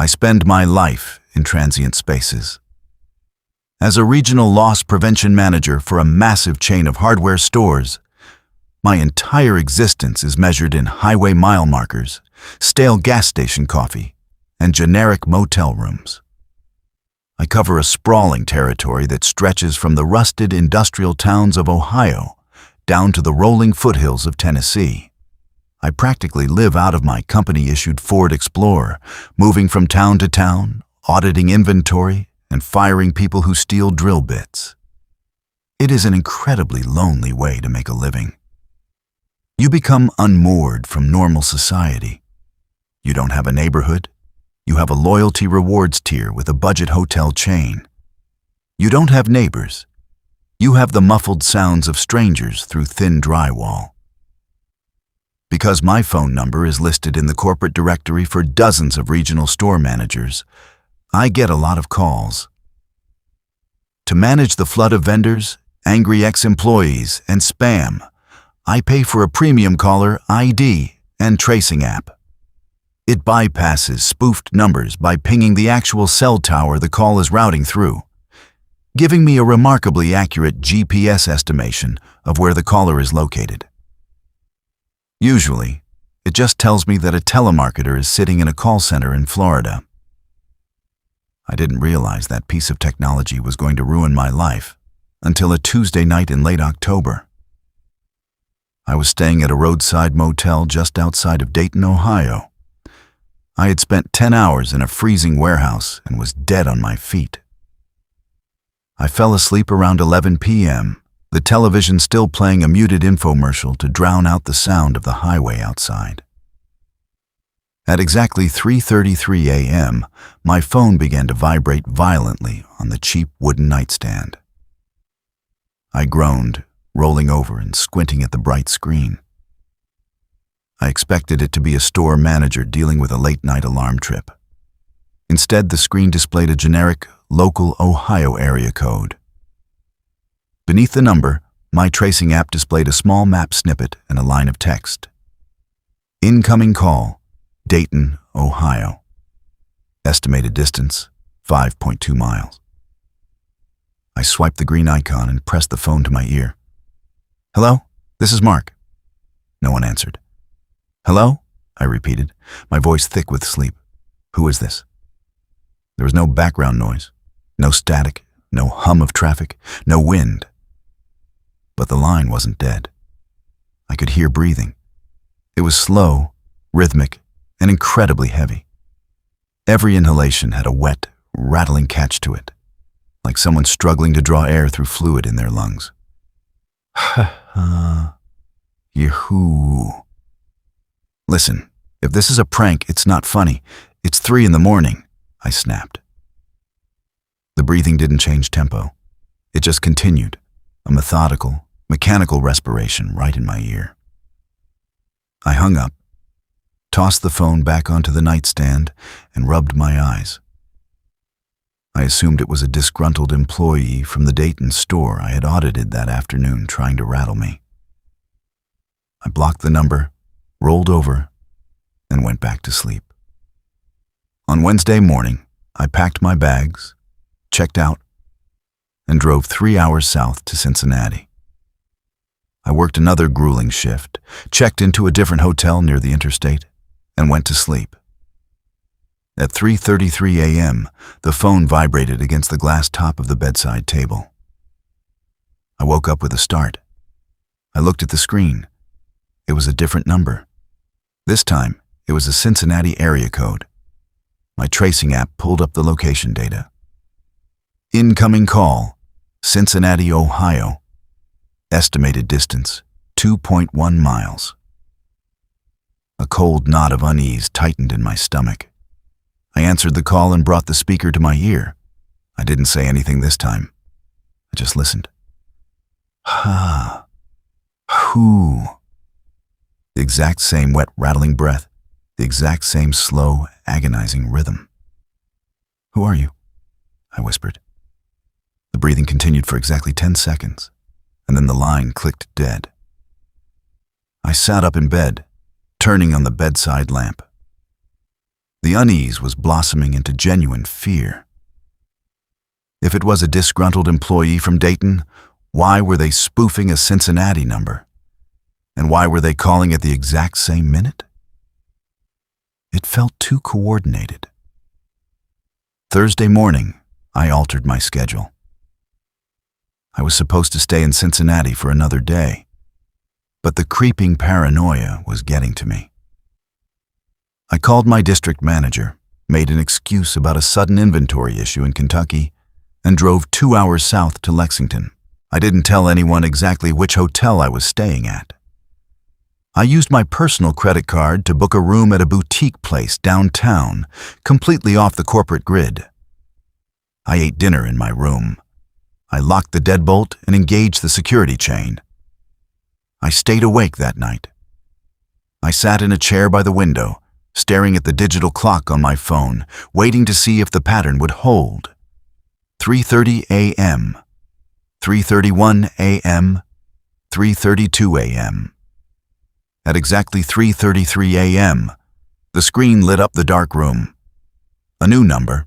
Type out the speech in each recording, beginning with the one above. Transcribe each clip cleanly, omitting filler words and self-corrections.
I spend my life in transient spaces. As a regional loss prevention manager for a massive chain of hardware stores, my entire existence is measured in highway mile markers, stale gas station coffee, and generic motel rooms. I cover a sprawling territory that stretches from the rusted industrial towns of Ohio down to the rolling foothills of Tennessee. I practically live out of my company-issued Ford Explorer, moving from town to town, auditing inventory, and firing people who steal drill bits. It is an incredibly lonely way to make a living. You become unmoored from normal society. You don't have a neighborhood. You have a loyalty rewards tier with a budget hotel chain. You don't have neighbors. You have the muffled sounds of strangers through thin drywall. Because my phone number is listed in the corporate directory for dozens of regional store managers, I get a lot of calls. To manage the flood of vendors, angry ex-employees, and spam, I pay for a premium caller ID and tracing app. It bypasses spoofed numbers by pinging the actual cell tower the call is routing through, giving me a remarkably accurate GPS estimation of where the caller is located. Usually, it just tells me that a telemarketer is sitting in a call center in Florida. I didn't realize that piece of technology was going to ruin my life until a Tuesday night in late October. I was staying at a roadside motel just outside of Dayton, Ohio. I had spent 10 hours in a freezing warehouse and was dead on my feet. I fell asleep around 11 p.m., the television still playing a muted infomercial to drown out the sound of the highway outside. At exactly 3:33 a.m., my phone began to vibrate violently on the cheap wooden nightstand. I groaned, rolling over and squinting at the bright screen. I expected it to be a store manager dealing with a late-night alarm trip. Instead, the screen displayed a generic, local Ohio area code. Beneath the number, my tracing app displayed a small map snippet and a line of text. Incoming call, Dayton, Ohio. Estimated distance, 5.2 miles. I swiped the green icon and pressed the phone to my ear. Hello? This is Mark. No one answered. Hello? I repeated, my voice thick with sleep. Who is this? There was no background noise, no static, no hum of traffic, no wind. But the line wasn't dead. I could hear breathing. It was slow, rhythmic, and incredibly heavy. Every inhalation had a wet, rattling catch to it, like someone struggling to draw air through fluid in their lungs. Yahoo. Listen, if this is a prank, it's not funny. It's 3 a.m, I snapped. The breathing didn't change tempo. It just continued, a methodical, mechanical respiration right in my ear. I hung up, tossed the phone back onto the nightstand, and rubbed my eyes. I assumed it was a disgruntled employee from the Dayton store I had audited that afternoon trying to rattle me. I blocked the number, rolled over, and went back to sleep. On Wednesday morning, I packed my bags, checked out, and drove 3 hours south to Cincinnati. I worked another grueling shift, checked into a different hotel near the Interstate, and went to sleep. At 3:33 a.m., the phone vibrated against the glass top of the bedside table. I woke up with a start. I looked at the screen. It was a different number. This time, it was a Cincinnati area code. My tracing app pulled up the location data. Incoming call, Cincinnati, Ohio. Estimated distance, 2.1 miles. A cold knot of unease tightened in my stomach. I answered the call and brought the speaker to my ear. I didn't say anything this time. I just listened. Ha. Who. The exact same wet, rattling breath, the exact same slow, agonizing rhythm. Who are you? I whispered. The breathing continued for exactly 10 seconds, and then the line clicked dead. I sat up in bed, turning on the bedside lamp. The unease was blossoming into genuine fear. If it was a disgruntled employee from Dayton, why were they spoofing a Cincinnati number? And why were they calling at the exact same minute? It felt too coordinated. Thursday morning, I altered my schedule. I was supposed to stay in Cincinnati for another day, but the creeping paranoia was getting to me. I called my district manager, made an excuse about a sudden inventory issue in Kentucky, and drove 2 hours south to Lexington. I didn't tell anyone exactly which hotel I was staying at. I used my personal credit card to book a room at a boutique place downtown, completely off the corporate grid. I ate dinner in my room. I locked the deadbolt and engaged the security chain. I stayed awake that night. I sat in a chair by the window, staring at the digital clock on my phone, waiting to see if the pattern would hold. 3:30 a.m., 3:31 a.m., 3:32 a.m. At exactly 3:33 a.m., the screen lit up the dark room. A new number,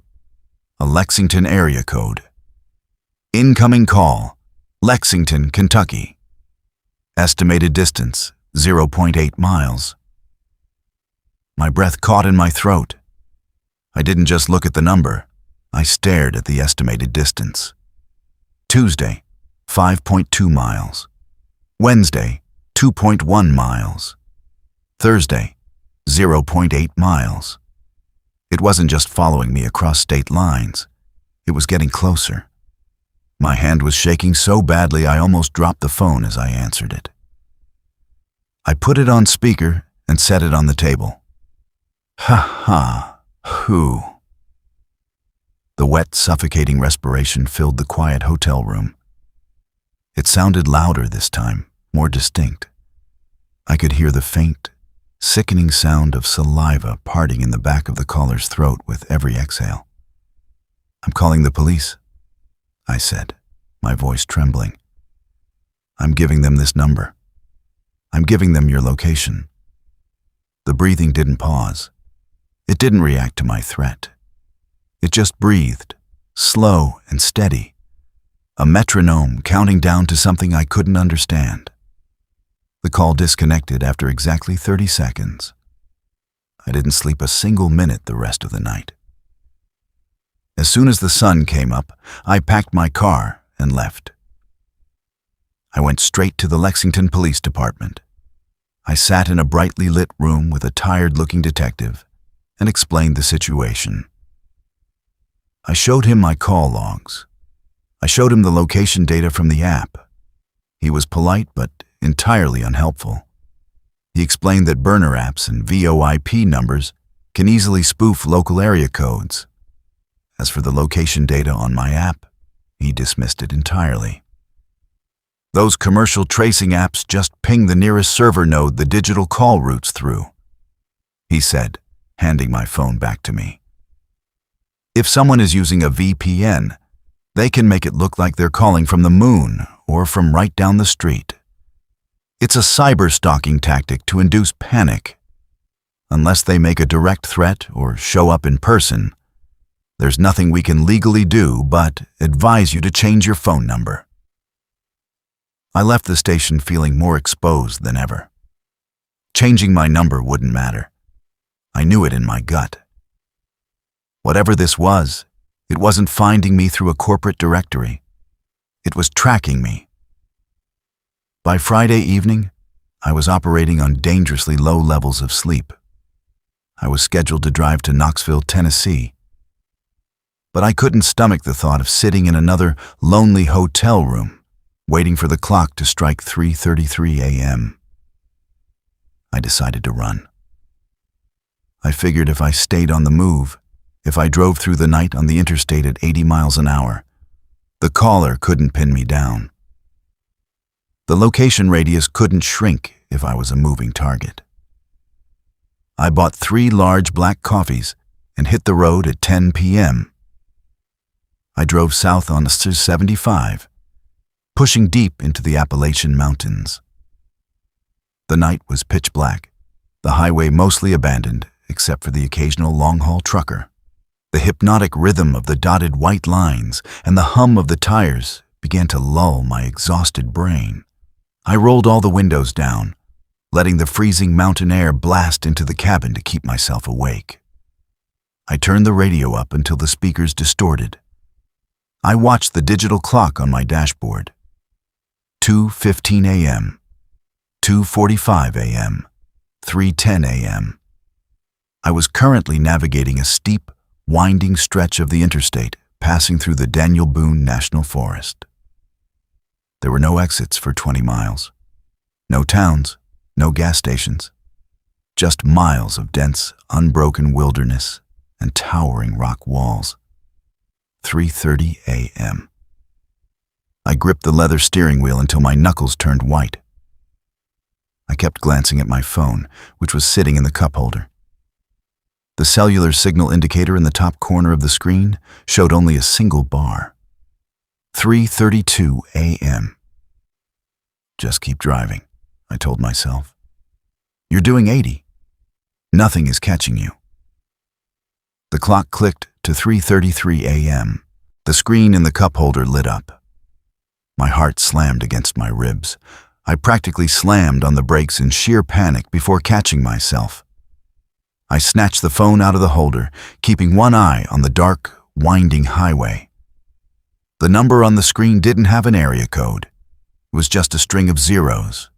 a Lexington area code. Incoming call, Lexington, Kentucky. Estimated distance, 0.8 miles. My breath caught in my throat. I didn't just look at the number. I stared at the estimated distance. Tuesday, 5.2 miles. Wednesday, 2.1 miles. Thursday, 0.8 miles. It wasn't just following me across state lines. It was getting closer. My hand was shaking so badly I almost dropped the phone as I answered it. I put it on speaker and set it on the table. Who? The wet, suffocating respiration filled the quiet hotel room. It sounded louder this time, more distinct. I could hear the faint, sickening sound of saliva parting in the back of the caller's throat with every exhale. "I'm calling the police," I said, my voice trembling. "I'm giving them this number. I'm giving them your location." The breathing didn't pause. It didn't react to my threat. It just breathed, slow and steady, a metronome counting down to something I couldn't understand. The call disconnected after exactly 30 seconds. I didn't sleep a single minute the rest of the night. As soon as the sun came up, I packed my car and left. I went straight to the Lexington Police Department. I sat in a brightly lit room with a tired-looking detective and explained the situation. I showed him my call logs. I showed him the location data from the app. He was polite but entirely unhelpful. He explained that burner apps and VoIP numbers can easily spoof local area codes. As for the location data on my app, he dismissed it entirely. "Those commercial tracing apps just ping the nearest server node the digital call routes through," he said, handing my phone back to me. "If someone is using a VPN, they can make it look like they're calling from the moon or from right down the street. It's a cyber stalking tactic to induce panic. Unless they make a direct threat or show up in person, there's nothing we can legally do but advise you to change your phone number." I left the station feeling more exposed than ever. Changing my number wouldn't matter. I knew it in my gut. Whatever this was, it wasn't finding me through a corporate directory. It was tracking me. By Friday evening, I was operating on dangerously low levels of sleep. I was scheduled to drive to Knoxville, Tennessee. But I couldn't stomach the thought of sitting in another lonely hotel room, waiting for the clock to strike 3:33 a.m. I decided to run. I figured if I stayed on the move, if I drove through the night on the Interstate at 80 miles an hour, the caller couldn't pin me down. The location radius couldn't shrink if I was a moving target. I bought 3 large black coffees and hit the road at 10 p.m. I drove south on 75, pushing deep into the Appalachian mountains. The night was pitch black, the highway mostly abandoned, except for the occasional long-haul trucker. The hypnotic rhythm of the dotted white lines and the hum of the tires began to lull my exhausted brain. I rolled all the windows down, letting the freezing mountain air blast into the cabin to keep myself awake. I turned the radio up until the speakers distorted. I watched the digital clock on my dashboard. 2:15 a.m., 2:45 a.m., 3:10 a.m. I was currently navigating a steep, winding stretch of the interstate passing through the Daniel Boone National Forest. There were no exits for 20 miles. No towns, no gas stations. Just miles of dense, unbroken wilderness and towering rock walls. 3:30 a.m. I gripped the leather steering wheel until my knuckles turned white. I kept glancing at my phone, which was sitting in the cup holder. The cellular signal indicator in the top corner of the screen showed only a single bar. 3:32 a.m. Just keep driving, I told myself. You're doing 80. Nothing is catching you. The clock clicked to 3:33 a.m. The screen in the cup holder lit up. My heart slammed against my ribs. I practically slammed on the brakes in sheer panic before catching myself. I snatched the phone out of the holder, keeping one eye on the dark, winding highway. The number on the screen didn't have an area code. It was just a string of zeros.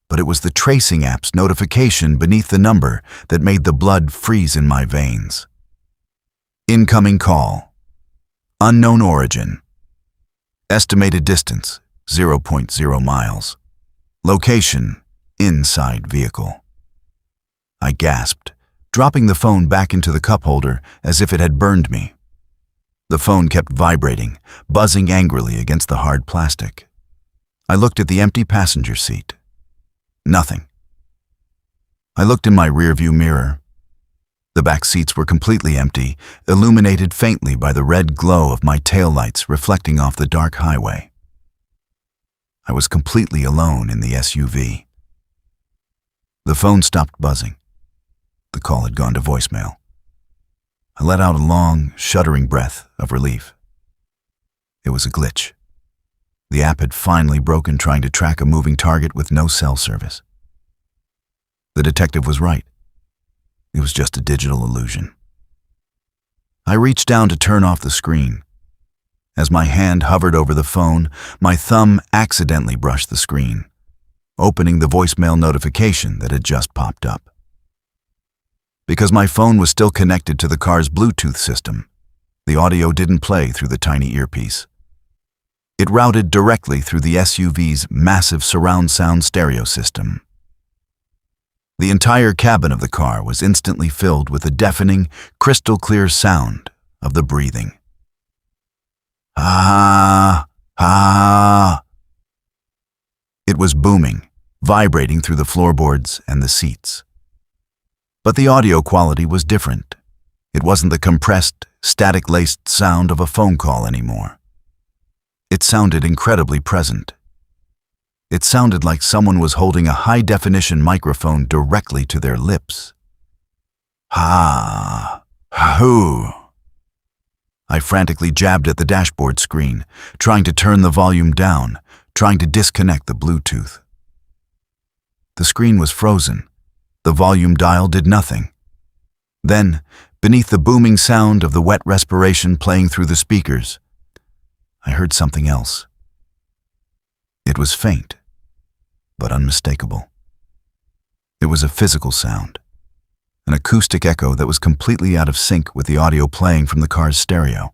But it was the tracing app's notification beneath the number that made the blood freeze in my veins. Incoming call. Unknown origin. Estimated distance, 0.0 miles. Location, inside vehicle. I gasped, dropping the phone back into the cup holder as if it had burned me. The phone kept vibrating, buzzing angrily against the hard plastic. I looked at the empty passenger seat. Nothing. I looked in my rearview mirror. The back seats were completely empty, illuminated faintly by the red glow of my taillights reflecting off the dark highway. I was completely alone in the SUV. The phone stopped buzzing. The call had gone to voicemail. I let out a long, shuddering breath of relief. It was a glitch. The app had finally broken trying to track a moving target with no cell service. The detective was right. It was just a digital illusion. I reached down to turn off the screen. As my hand hovered over the phone, my thumb accidentally brushed the screen, opening the voicemail notification that had just popped up. Because my phone was still connected to the car's Bluetooth system, the audio didn't play through the tiny earpiece. It routed directly through the SUV's massive surround sound stereo system. The entire cabin of the car was instantly filled with the deafening, crystal-clear sound of the breathing. Ah, ah. It was booming, vibrating through the floorboards and the seats. But the audio quality was different. It wasn't the compressed, static-laced sound of a phone call anymore. It sounded incredibly present. It sounded like someone was holding a high-definition microphone directly to their lips. Ha, hoo. I frantically jabbed at the dashboard screen, trying to turn the volume down, trying to disconnect the Bluetooth. The screen was frozen. The volume dial did nothing. Then, beneath the booming sound of the wet respiration playing through the speakers, I heard something else. It was faint, but unmistakable. It was a physical sound, an acoustic echo that was completely out of sync with the audio playing from the car's stereo.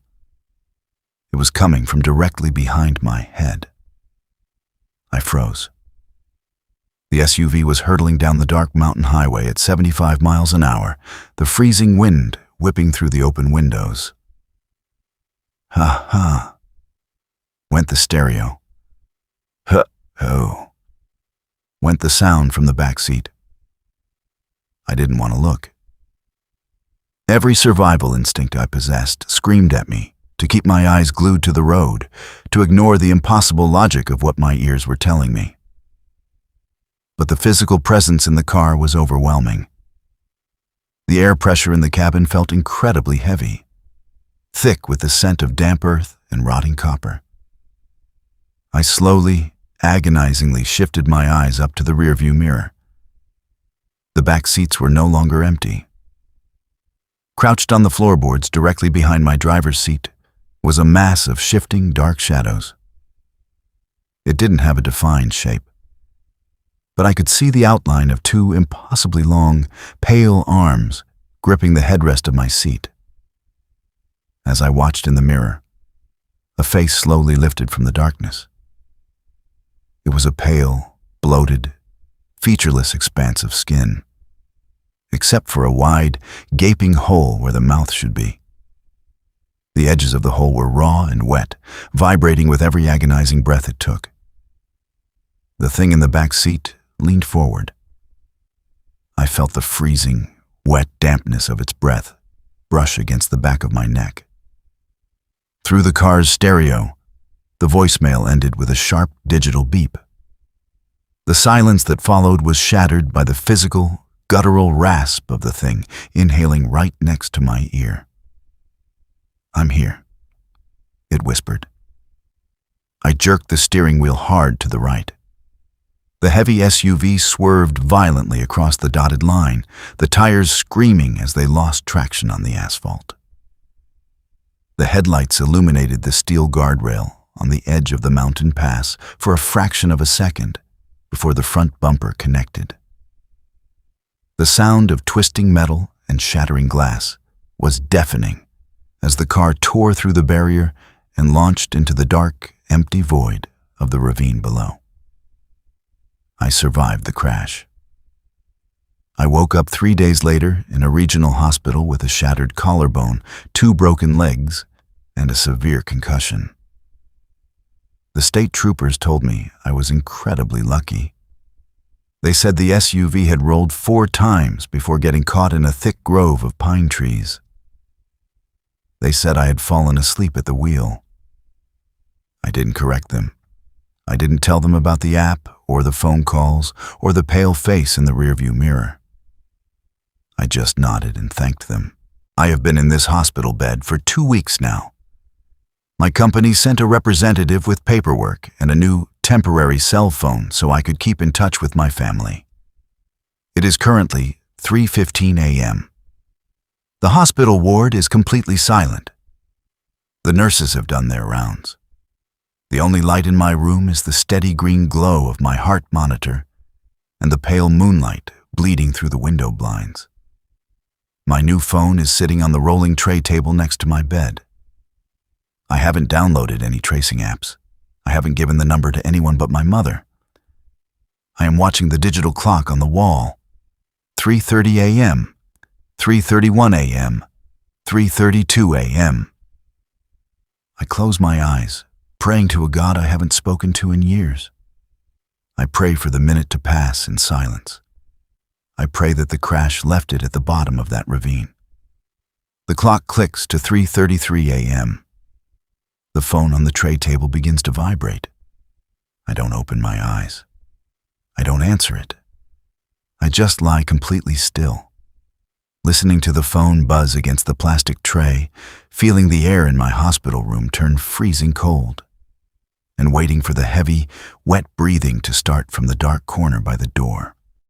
It was coming from directly behind my head. I froze. The SUV was hurtling down the dark mountain highway at 75 miles an hour, the freezing wind whipping through the open windows. Ha ha, went the stereo. Huh-ho, went the sound from the back seat. I didn't want to look. Every survival instinct I possessed screamed at me to keep my eyes glued to the road, to ignore the impossible logic of what my ears were telling me. But the physical presence in the car was overwhelming. The air pressure in the cabin felt incredibly heavy, thick with the scent of damp earth and rotting copper. I slowly, agonizingly shifted my eyes up to the rearview mirror. The back seats were no longer empty. Crouched on the floorboards directly behind my driver's seat was a mass of shifting dark shadows. It didn't have a defined shape, but I could see the outline of two impossibly long, pale arms gripping the headrest of my seat. As I watched in the mirror, a face slowly lifted from the darkness. It was a pale, bloated, featureless expanse of skin, except for a wide, gaping hole where the mouth should be. The edges of the hole were raw and wet, vibrating with every agonizing breath it took. The thing in the back seat leaned forward. I felt the freezing, wet dampness of its breath brush against the back of my neck. Through the car's stereo, the voicemail ended with a sharp digital beep. The silence that followed was shattered by the physical, guttural rasp of the thing inhaling right next to my ear. "I'm here," it whispered. I jerked the steering wheel hard to the right. The heavy SUV swerved violently across the dotted line, the tires screaming as they lost traction on the asphalt. The headlights illuminated the steel guardrail on the edge of the mountain pass for a fraction of a second before the front bumper connected. The sound of twisting metal and shattering glass was deafening as the car tore through the barrier and launched into the dark, empty void of the ravine below. I survived the crash. I woke up 3 days later in a regional hospital with a shattered collarbone, 2 broken legs, and a severe concussion. The state troopers told me I was incredibly lucky. They said the SUV had rolled 4 times before getting caught in a thick grove of pine trees. They said I had fallen asleep at the wheel. I didn't correct them. I didn't tell them about the app or the phone calls or the pale face in the rearview mirror. I just nodded and thanked them. I have been in this hospital bed for 2 weeks now. My company sent a representative with paperwork and a new temporary cell phone so I could keep in touch with my family. It is currently 3:15 a.m. The hospital ward is completely silent. The nurses have done their rounds. The only light in my room is the steady green glow of my heart monitor and the pale moonlight bleeding through the window blinds. My new phone is sitting on the rolling tray table next to my bed. I haven't downloaded any tracing apps. I haven't given the number to anyone but my mother. I am watching the digital clock on the wall. 3:30 a.m., 3:31 a.m., 3:32 a.m. I close my eyes, praying to a God I haven't spoken to in years. I pray for the minute to pass in silence. I pray that the crash left it at the bottom of that ravine. The clock clicks to 3:33 a.m. The phone on the tray table begins to vibrate. I don't open my eyes. I don't answer it. I just lie completely still, listening to the phone buzz against the plastic tray, feeling the air in my hospital room turn freezing cold, and waiting for the heavy, wet breathing to start from the dark corner by the door.